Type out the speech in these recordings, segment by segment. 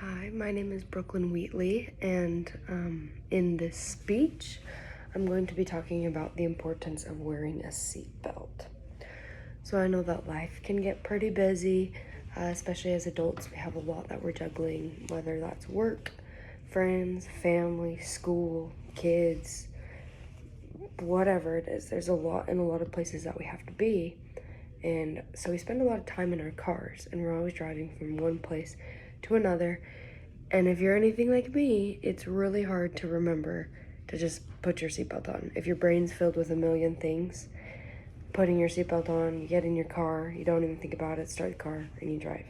Hi, my name is Brooklyn Wheatley, and in this speech, I'm going to be talking about the importance of wearing a seatbelt. So I know that life can get pretty busy, especially as adults. We have a lot that we're juggling, whether that's work, friends, family, school, kids, whatever it is. There's a lot in a lot of places that we have to be. And so we spend a lot of time in our cars, and we're always driving from one place to another. And if you're anything like me, it's really hard to remember to just put your seatbelt on. If your brain's filled with a million things, putting your seatbelt on, you get in your car, you don't even think about it, start the car, and you drive.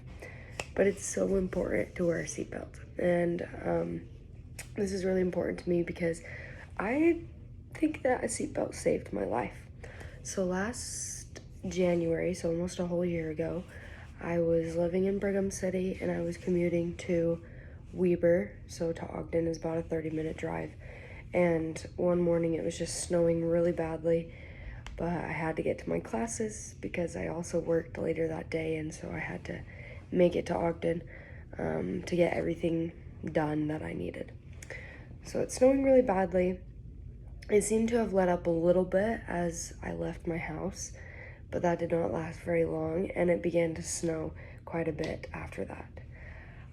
But it's so important to wear a seatbelt. And this is really important to me because I think that a seatbelt saved my life. So last January, so almost a whole year ago, I was living in Brigham City and I was commuting to Weber, so to Ogden is about a 30-minute drive. And one morning it was just snowing really badly, but I had to get to my classes because I also worked later that day, and so I had to make it to Ogden to get everything done that I needed. So it's snowing really badly. It seemed to have let up a little bit as I left my house, but that did not last very long, and it began to snow quite a bit after that.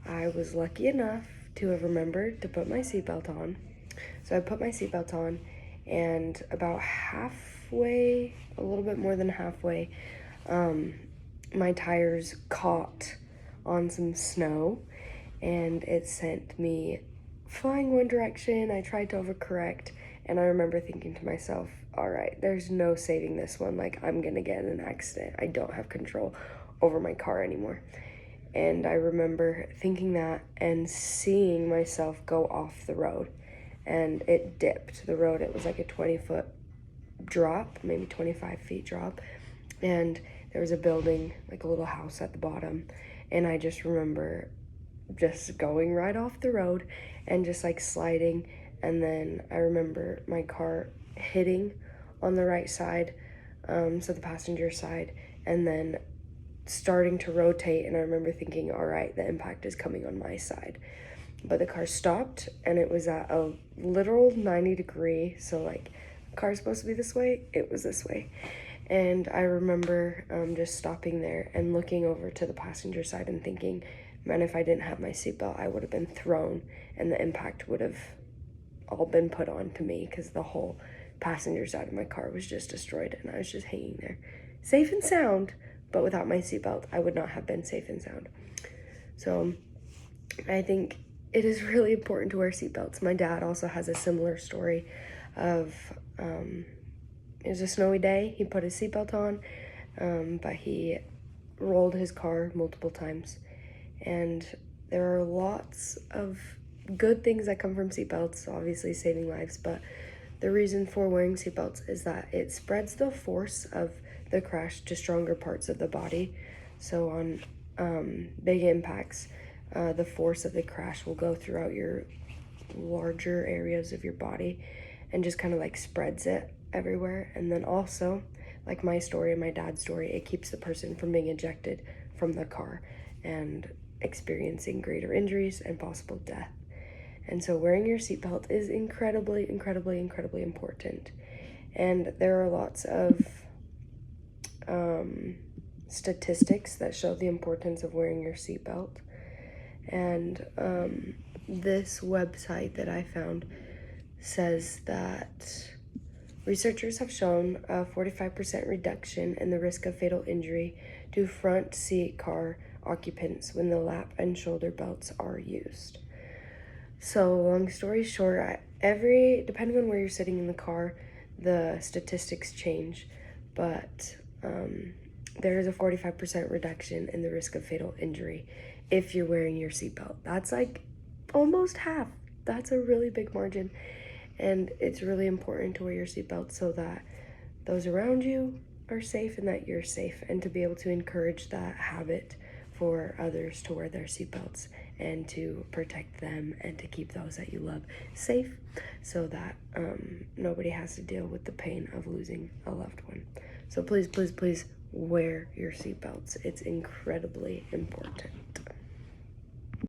I was lucky enough to have remembered to put my seatbelt on. So I put my seatbelt on, and about halfway, a little bit more than halfway, my tires caught on some snow, and it sent me flying one direction. I tried to overcorrect, and I remember thinking to myself, all right, there's no saving this one. Like, I'm gonna get in an accident. I don't have control over my car anymore. And I remember thinking that and seeing myself go off the road, and it dipped the road. It was like a 20-foot drop, maybe 25 feet drop, and there was a building, like a little house at the bottom, and I just remember just going right off the road and just like sliding. And then I remember my car hitting on the right side, so the passenger side, and then starting to rotate, and I remember thinking, all right, the impact is coming on my side. But the car stopped, and it was at a literal 90-degree, so like, the car's supposed to be this way, it was this way. And I remember just stopping there and looking over to the passenger side and thinking, man, if I didn't have my seatbelt, I would have been thrown, and the impact would have all been put on to me, because the whole passenger side of my car was just destroyed, and I was just hanging there, safe and sound, but without my seatbelt, I would not have been safe and sound. So I think it is really important to wear seatbelts. My dad also has a similar story of, it was a snowy day, he put his seatbelt on, but he rolled his car multiple times. And there are lots of good things that come from seatbelts, obviously saving lives, but the reason for wearing seatbelts is that it spreads the force of the crash to stronger parts of the body. So on big impacts, the force of the crash will go throughout your larger areas of your body and just kind of like spreads it everywhere. And then also, like my story and my dad's story, it keeps the person from being ejected from the car and experiencing greater injuries and possible death. And so wearing your seatbelt is incredibly, incredibly, incredibly important. And there are lots of statistics that show the importance of wearing your seatbelt. And this website that I found says that researchers have shown a 45% reduction in the risk of fatal injury to front seat car occupants when the lap and shoulder belts are used. So long story short, depending on where you're sitting in the car, the statistics change, but there is a 45% reduction in the risk of fatal injury if you're wearing your seatbelt. That's like almost half. That's a really big margin, and it's really important to wear your seatbelt so that those around you are safe and that you're safe, and to be able to encourage that habit for others to wear their seatbelts and to protect them and to keep those that you love safe, so that nobody has to deal with the pain of losing a loved one. So please, please, please wear your seatbelts. It's incredibly important.